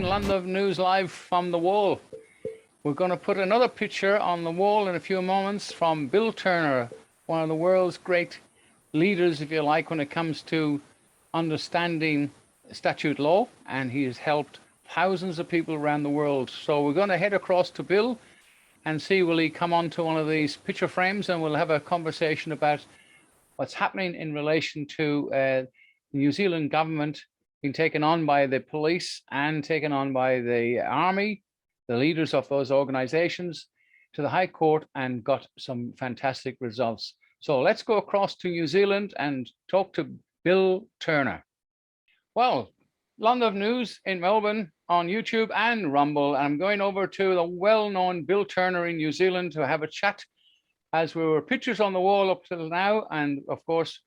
Land of News live from the wall. We're going to put another picture on the wall in a few moments from Bill Turner, one of the world's great leaders, if you like, when it comes to understanding statute law, and he has helped thousands of people around the world. So we're going to head across to Bill and see will he come onto one of these picture frames, and we'll have a conversation about what's happening in relation to the New Zealand government being taken on by the police and taken on by the army, the leaders of those organizations, to the High Court, and got some fantastic results. So let's go across to New Zealand and talk to Bill Turner. Well, Land of News in Melbourne on YouTube and Rumble. I'm going over to the well-known Bill Turner in New Zealand to have a chat, as we were pictures on the wall up till now. And of course,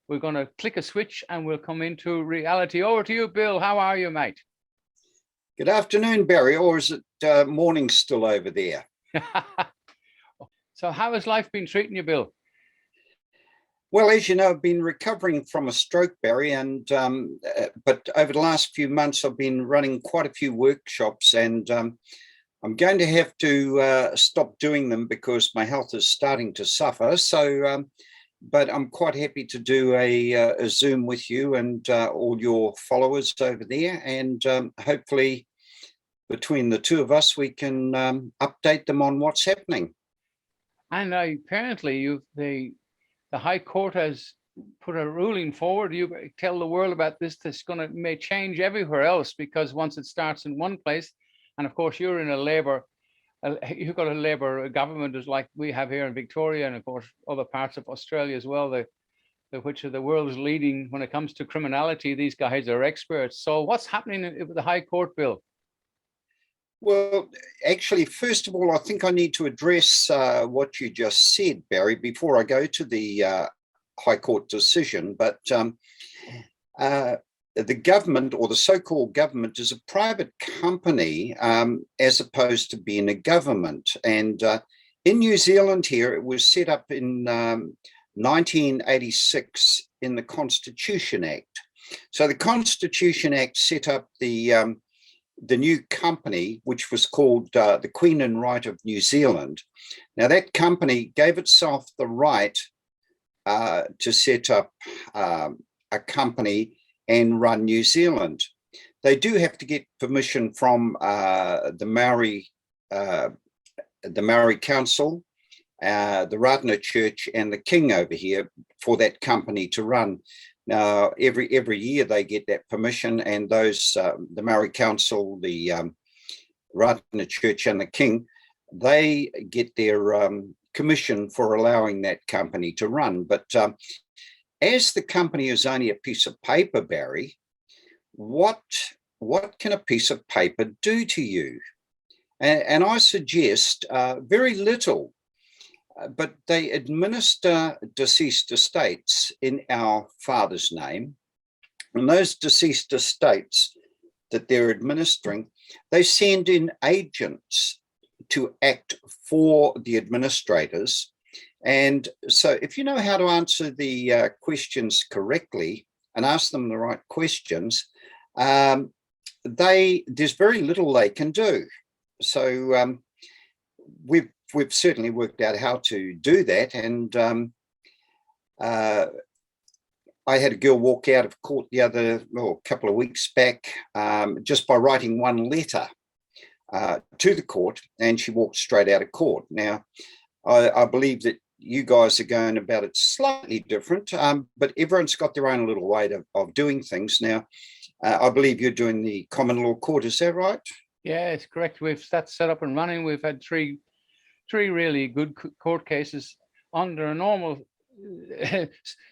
we're going to click a switch and we'll come into reality. Over to you, Bill. How are you, mate? Good afternoon, Barry, or is it morning still over there? So how has life been treating you, Bill? Well, as you know, I've been recovering from a stroke, Barry, and but over the last few months, I've been running quite a few workshops, and I'm going to have to stop doing them because my health is starting to suffer. So, but I'm quite happy to do a Zoom with you and all your followers over there, and hopefully between the two of us, we can update them on what's happening. And apparently the High Court has put a ruling forward. You tell the world about this. That's going to may change everywhere else, because once it starts in one place, and of course you're in you've got a Labour government, as like we have here in Victoria, and of course other parts of Australia as well, which are the world's leading when it comes to criminality. These guys are experts. So what's happening with the High Court, Bill? Well, actually, first of all, I think I need to address what you just said, Barry, before I go to the High Court decision. But the government, or the so-called government, is a private company as opposed to being a government. And in New Zealand here, it was set up in 1986 in the Constitution Act. So the Constitution Act set up the new company, which was called the Queen and Right of New Zealand. Now, that company gave itself the right to set up a company and run New Zealand. They do have to get permission from the Maori Council, the Ratana Church, and the King over here for that company to run. Now, every year they get that permission, and those the Maori Council, the Ratana Church, and the King, they get their commission for allowing that company to run. But as the company is only a piece of paper, Barry, what can a piece of paper do to you? And I suggest very little. But they administer deceased estates in our Father's name. And those deceased estates that they're administering, they send in agents to act for the administrators. And so if you know how to answer the questions correctly and ask them the right questions, there's very little they can do. So we've certainly worked out how to do that. And I had a girl walk out of court a couple of weeks back just by writing one letter to the court, and she walked straight out of court. Now, I believe that you guys are going about it slightly different, but everyone's got their own little way of doing things. Now, I believe you're doing the common law court, is that right? Yeah, it's correct. We've that set up and running. We've had three really good court cases under a normal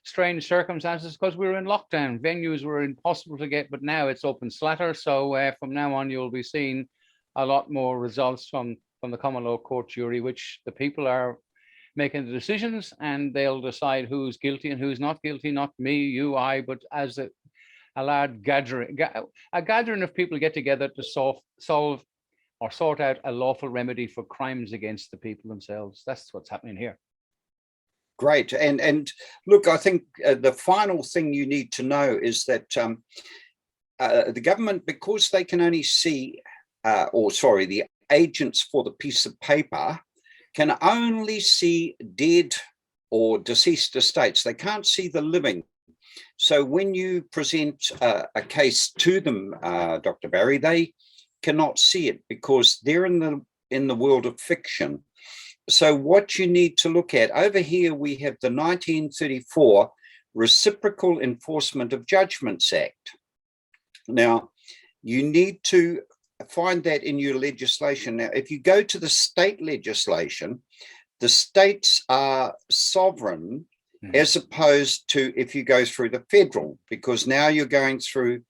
strange circumstances, because we were in lockdown. Venues were impossible to get, but now it's open slatter. So from now on, you'll be seeing a lot more results from the common law court jury, which the people are making the decisions, and they'll decide who's guilty and who's not guilty. Not me, you, I, but as a large gathering of people get together to solve or sort out a lawful remedy for crimes against the people themselves. That's what's happening here. Great. And look, I think the final thing you need to know is that the government, because they can only see, the agents for the piece of paper can only see dead or deceased estates. They can't see the living. So when you present a case to them, Dr. Barry, they cannot see it because they're in the world of fiction. So what you need to look at over here, we have the 1934 Reciprocal Enforcement of Judgments Act. Now, you need to find that in your legislation. Now, if you go to the state legislation, the states are sovereign as opposed to if you go through the federal, because now you're going through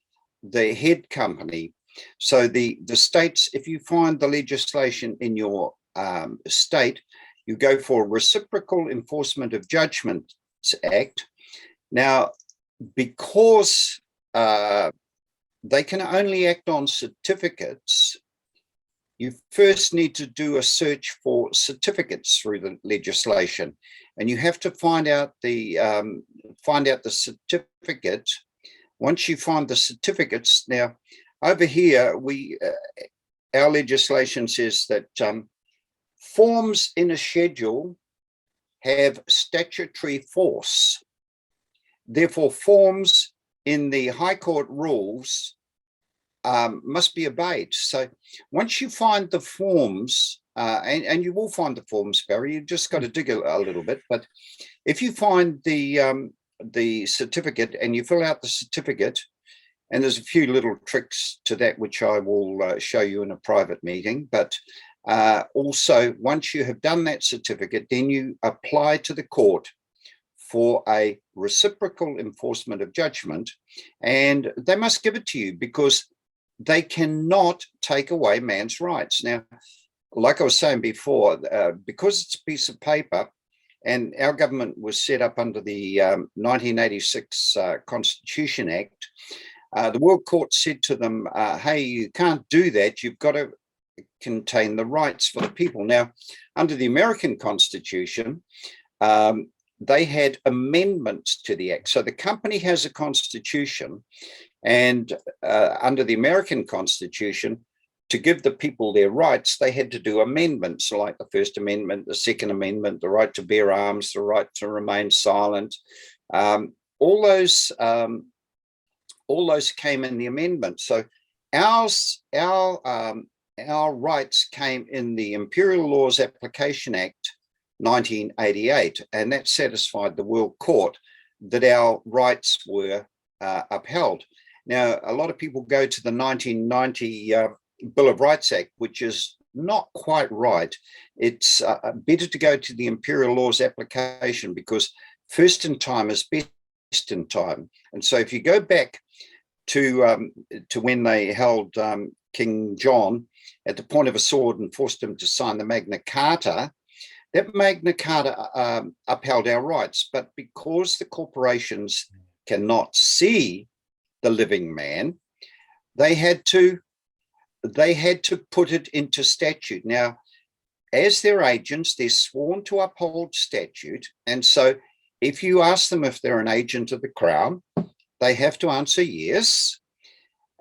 the head company. So the states, if you find the legislation in your state, you go for Reciprocal Enforcement of Judgments Act. Now, because they can only act on certificates, you first need to do a search for certificates through the legislation, and you have to find out the certificate. Once you find the certificates, now over here our legislation says that forms in a schedule have statutory force. Therefore, forms in the High Court rules must be obeyed. So once you find the forms, and you will find the forms, Barry, you've just got to dig a little bit. But if you find the certificate and you fill out the certificate, and there's a few little tricks to that which I will show you in a private meeting. But also, once you have done that certificate, then you apply to the court for a reciprocal enforcement of judgment, and they must give it to you because they cannot take away man's rights. Now, like I was saying before, because it's a piece of paper, and our government was set up under the 1986 Constitution Act, the World Court said to them, hey, you can't do that. You've got to contain the rights for the people. Now, under the American Constitution, they had amendments to the act. So the company has a constitution, and under the American Constitution, to give the people their rights, they had to do amendments like the First Amendment, the Second Amendment, the right to bear arms, the right to remain silent. All those came in the amendment. So our rights came in the Imperial Laws Application Act 1988, and that satisfied the World Court that our rights were upheld. Now, a lot of people go to the 1990 Bill of Rights Act, which is not quite right. It's better to go to the Imperial Laws application because first in time is best in time. And so if you go back to when they held King John at the point of a sword and forced him to sign the Magna Carta, that Magna Carta upheld our rights. But because the corporations cannot see the living man, they had to put it into statute. Now, as their agents, they're sworn to uphold statute. And so if you ask them if they're an agent of the Crown, they have to answer yes.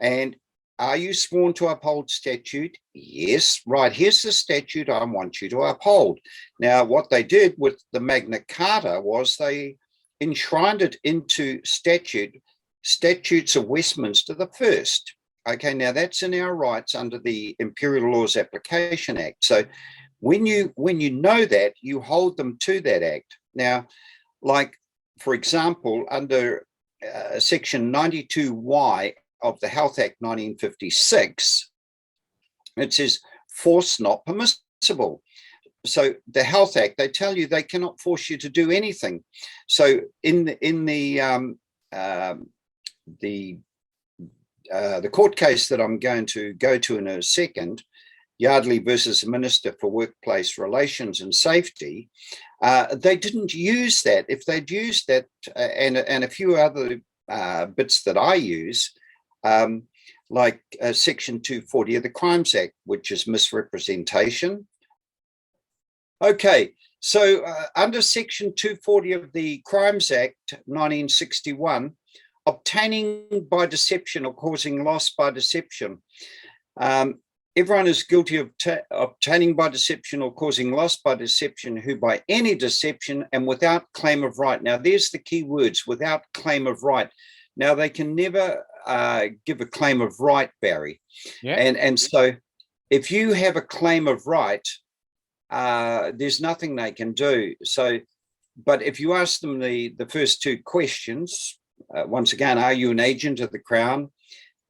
And are you sworn to uphold statute? Yes. Right, here's the statute I want you to uphold. Now, what they did with the Magna Carta was they enshrined it into Statutes of Westminster the First. Okay, now that's in our rights under the Imperial Laws Application Act. So when you know that, you hold them to that act. Now, like, for example, under Section 92Y of the Health Act 1956, it says force not permissible. So the Health Act, they tell you they cannot force you to do anything. So in the court case that I'm going to go to in a second, Yardley versus the Minister for Workplace Relations and Safety, they didn't use that. If they'd used that and a few other bits that I use, like Section 240 of the Crimes Act, which is misrepresentation. Okay, so under Section 240 of the Crimes Act 1961, obtaining by deception or causing loss by deception. Everyone is guilty of obtaining by deception or causing loss by deception, who by any deception and without claim of right. Now, there's the key words, without claim of right. Now, they can never give a claim of right, Barry. Yeah. And so if you have a claim of right, there's nothing they can do. So, but if you ask them the first two questions, once again, are you an agent of the Crown?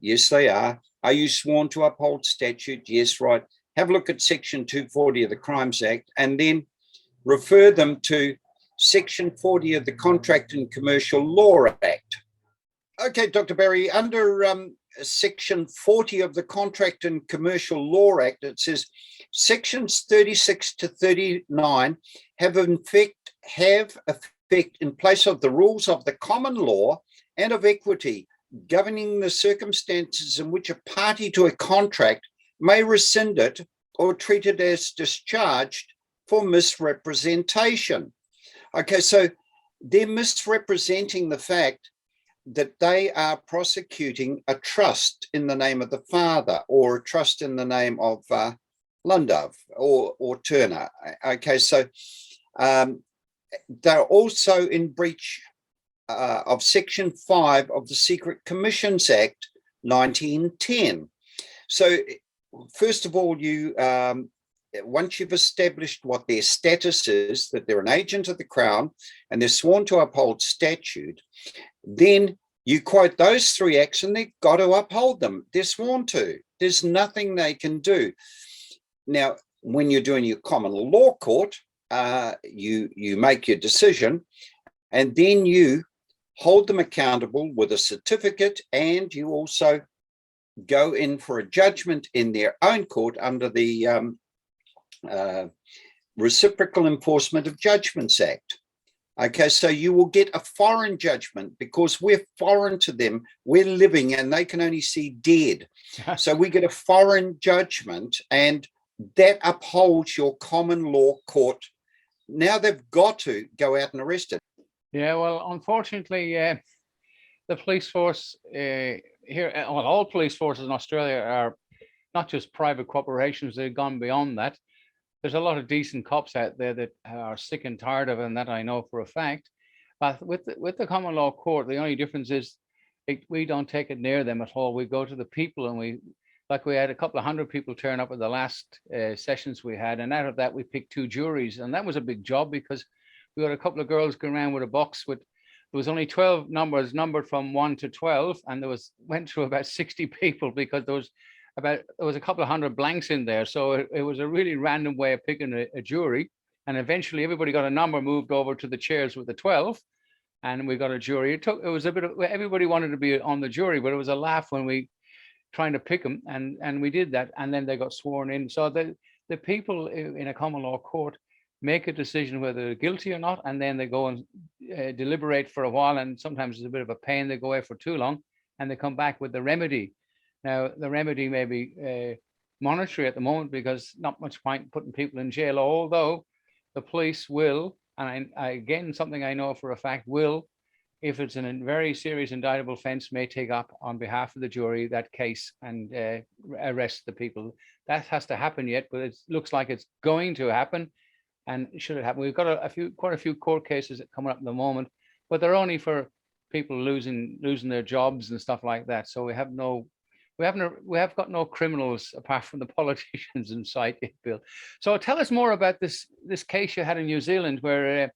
Yes, they are. Are you sworn to uphold statute? Yes, right. Have a look at Section 240 of the Crimes Act, and then refer them to Section 40 of the Contract and Commercial Law Act. Okay, Dr. Barry, under Section 40 of the Contract and Commercial Law Act, it says Sections 36 to 39 have effect in place of the rules of the common law and of equity, governing the circumstances in which a party to a contract may rescind it or treat it as discharged for misrepresentation. Okay, so they're misrepresenting the fact that they are prosecuting a trust in the name of the father, or a trust in the name of Lundove or Turner. Okay, so they're also in breach of Section 5 of the Secret Commissions Act 1910. So first of all, you once you've established what their status is, that they're an agent of the Crown and they're sworn to uphold statute, then you quote those three acts and they've got to uphold them. They're sworn to. There's nothing they can do. Now, when you're doing your common law court, you make your decision, and then you hold them accountable with a certificate, and you also go in for a judgment in their own court under the Reciprocal Enforcement of Judgments Act. Okay, so you will get a foreign judgment because we're foreign to them. We're living and they can only see dead. So we get a foreign judgment, and that upholds your common law court. Now they've got to go out and arrest it. Yeah, well, unfortunately, the police force here, well, all police forces in Australia are not just private corporations, they've gone beyond that. There's a lot of decent cops out there that are sick and tired of it, and that I know for a fact. But with the common law court, the only difference is we don't take it near them at all. We go to the people, and we had a couple of hundred people turn up at the last sessions we had, and out of that we picked 2 juries, and that was a big job because we got a couple of girls going around with a box there was only 12 numbers numbered from 1 to 12, and went through about 60 people because there was a couple of hundred blanks in there. So it was a really random way of picking a jury. And eventually everybody got a number moved over to the chairs with the 12, and we got a jury. It was a bit of, everybody wanted to be on the jury, but it was a laugh when we trying to pick them, and we did that, and then they got sworn in. So the people in a common law court make a decision whether they're guilty or not, and then they go and deliberate for a while, and sometimes it's a bit of a pain. They go away for too long, and they come back with the remedy. Now, the remedy may be monetary at the moment because not much point putting people in jail, although the police will, and again, something I know for a fact, will, if it's a very serious indictable offence, may take up on behalf of the jury that case and arrest the people. That has to happen yet, but it looks like it's going to happen. And should it happen, we've got quite a few court cases coming up at the moment, but they're only for people losing their jobs and stuff like that. So we have got no criminals apart from the politicians in sight, Bill. So tell us more about this case you had in New Zealand, where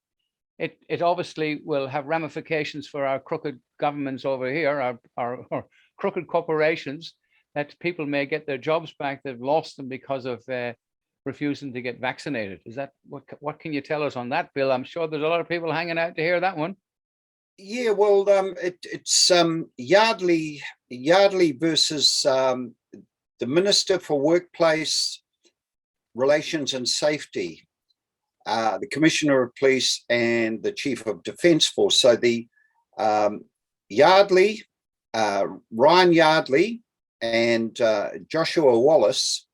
it obviously will have ramifications for our crooked governments over here, our crooked corporations, that people may get their jobs back. They've lost them because of refusing to get vaccinated. Is that what can you tell us on that, Bill? I'm sure there's a lot of people hanging out to hear that one. Yeah, well, it's Yardley versus the Minister for Workplace Relations and Safety, the Commissioner of Police, and the Chief of Defence Force. So the Yardley, Ryan Yardley, and Joshua Wallace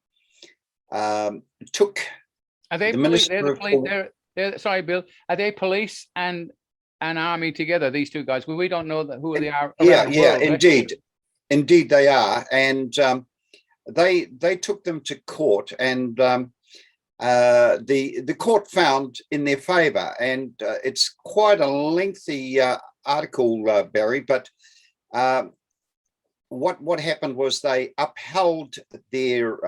took Are they the Minister sorry, Bill. Are they police and an army together, these two guys. Well, we don't know that who they are Yeah, around the yeah, world, right? indeed they are, and they took them to court, and the court found in their favour, and it's quite a lengthy article, Barry. But what happened was they upheld their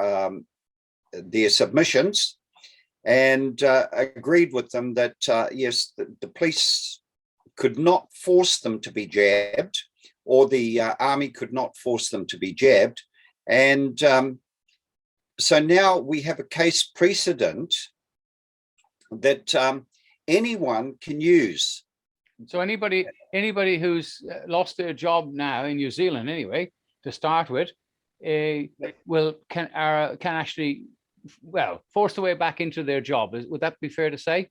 submissions and agreed with them that yes, the police could not force them to be jabbed, or the army could not force them to be jabbed, and so now we have a case precedent that anyone can use. So anybody who's lost their job now in New Zealand, anyway, to start with, can actually, well, force their way back into their job. Would that be fair to say?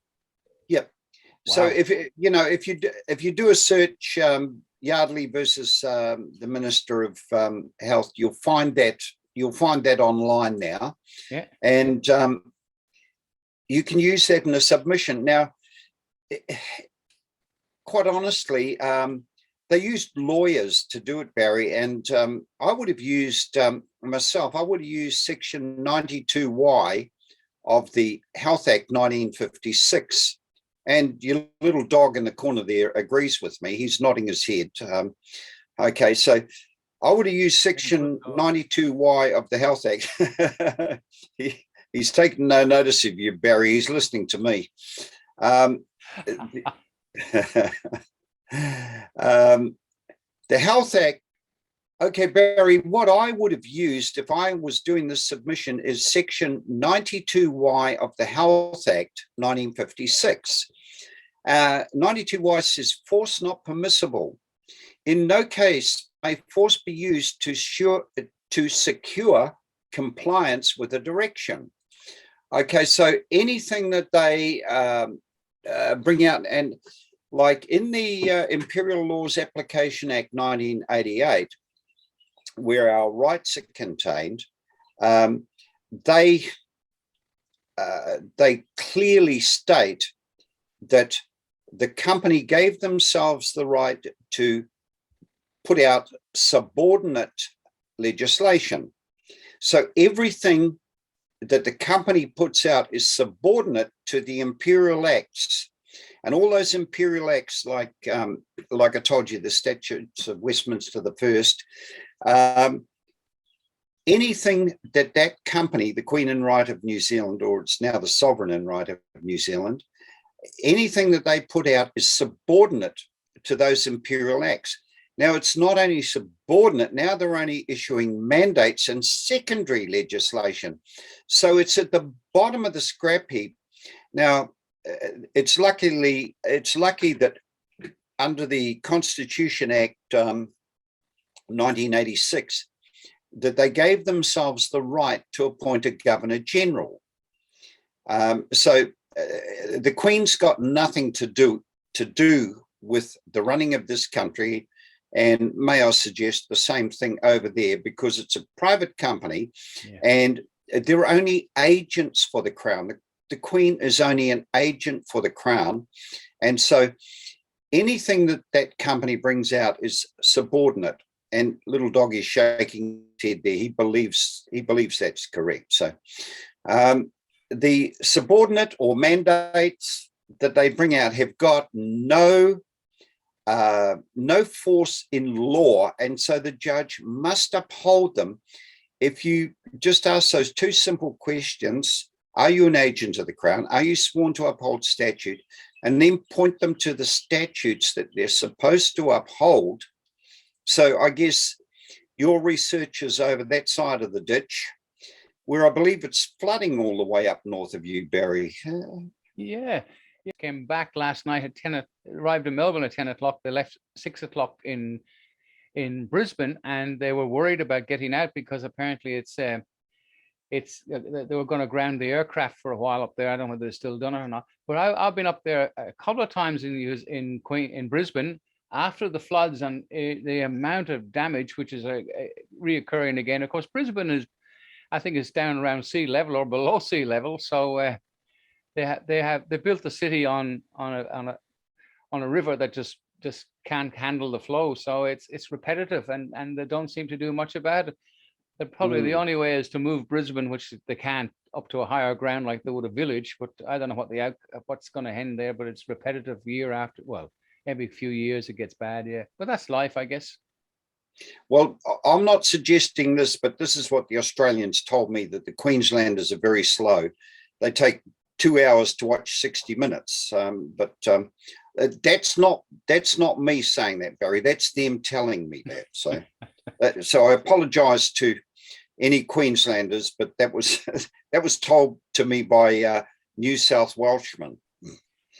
Yep. Wow. So if you do a search, Yardley versus the Minister of Health, you'll find that online now. Yeah. And you can use that in a submission. Now, quite honestly, they used lawyers to do it, Barry, and I would have used myself. I would have used Section 92Y of the Health Act 1956. And your little dog in the corner there agrees with me. He's nodding his head. Okay, so I would have used Section 92Y of the Health Act. He's taking no notice of you, Barry. He's listening to me. The Health Act. Okay, Barry, what I would have used if I was doing this submission is Section 92Y of the Health Act 1956. 92Y says force not permissible. In no case may force be used to secure compliance with a direction. Okay, so anything that they bring out, and like in the Imperial Laws Application Act 1988, where our rights are contained, they clearly state that the company gave themselves the right to put out subordinate legislation. So everything that the company puts out is subordinate to the Imperial Acts. And all those Imperial Acts, like I told you, the Statutes of Westminster the First, anything that company, the Queen and Right of New Zealand, or it's now the Sovereign and Right of New Zealand, anything that they put out is subordinate to those Imperial Acts. Now, it's not only subordinate, now they're only issuing mandates and secondary legislation. So it's at the bottom of the scrap heap. Now, it's lucky that under the Constitution Act 1986, that they gave themselves the right to appoint a Governor General. So the Queen's got nothing to do with the running of this country. And may I suggest the same thing over there, because it's a private company, and they're only agents for the Crown. The Queen is only an agent for the Crown. And so anything that company brings out is subordinate. And little dog is shaking his head there. He believes that's correct. So the subordinate or mandates that they bring out have got no force in law, and so the judge must uphold them. If you just ask those two simple questions, are you an agent of the Crown? Are you sworn to uphold statute? And then point them to the statutes that they're supposed to uphold. So I guess your research is over that side of the ditch, where I believe it's flooding all the way up north of you, Barry. Yeah. Came back last night at 10, arrived in Melbourne at 10 o'clock. They left 6 o'clock in Brisbane, and they were worried about getting out because apparently they were going to ground the aircraft for a while up there. I don't know whether they've still done it or not, but I've been up there a couple of times in Brisbane after the floods, and the amount of damage which is reoccurring again. Of course, Brisbane I think is down around sea level or below sea level, so they built the city on on a river that just can't handle the flow. So it's repetitive, and they don't seem to do much about it. Probably the only way is to move Brisbane, which they can't, up to a higher ground like they would a village. But I don't know what's going to end there. But it's repetitive year after. Well, every few years it gets bad. Yeah, but that's life, I guess. Well, I'm not suggesting this, but this is what the Australians told me, that the Queenslanders are very slow. They take 2 hours to watch 60 minutes. But that's not me saying that, Barry. That's them telling me that. So, so I apologise to any Queenslanders, but that was that was told to me by New South Welshmen.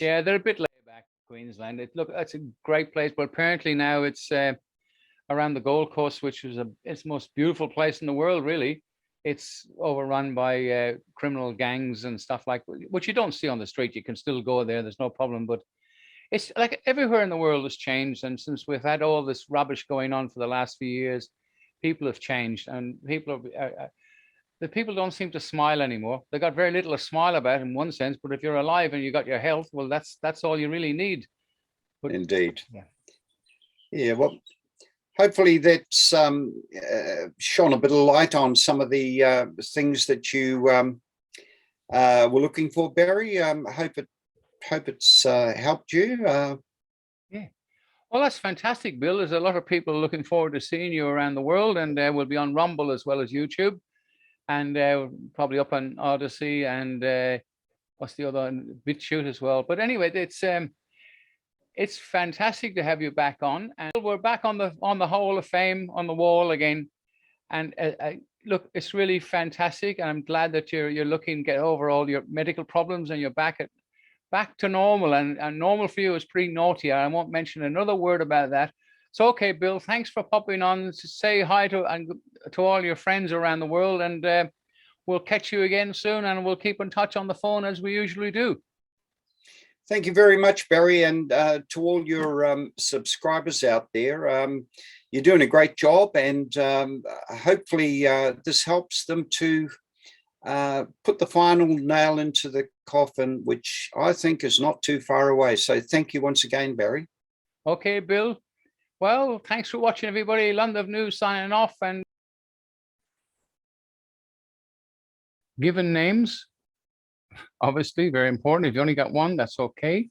Yeah, they're a bit laid back, Queensland. It's a great place, but apparently now it's around the Gold Coast, which is it's the most beautiful place in the world, really. It's overrun by criminal gangs and stuff like, which you don't see on the street. You can still go there. There's no problem. But it's like everywhere in the world has changed. And since we've had all this rubbish going on for the last few years, people have changed, and the people don't seem to smile anymore. They got very little to smile about in one sense, but if you're alive and you got your health, well, that's all you really need. But, indeed. Yeah. Yeah. Well, hopefully that's shone a bit of light on some of the things that you were looking for, Barry. Hope it's helped you. Yeah. Well, that's fantastic, Bill. There's a lot of people looking forward to seeing you around the world, and we'll be on Rumble as well as YouTube, and probably up on Odyssey, and what's the other one? BitChute as well. But anyway, it's fantastic to have you back on, and we're back on the Hall of Fame on the wall again. And look, it's really fantastic, and I'm glad that you're looking to get over all your medical problems, and you're back to normal, and normal for you is pretty naughty. I won't mention another word about that. So, okay, Bill, thanks for popping on to say hi to all your friends around the world, and we'll catch you again soon, and we'll keep in touch on the phone as we usually do. Thank you very much, Barry, and to all your subscribers out there. You're doing a great job, and hopefully this helps them to put the final nail into the coffin, which I think is not too far away. So thank you once again, Barry. Okay, Bill. Well, thanks for watching, everybody. London News signing off, and given names, obviously very important. If you only got one, that's okay.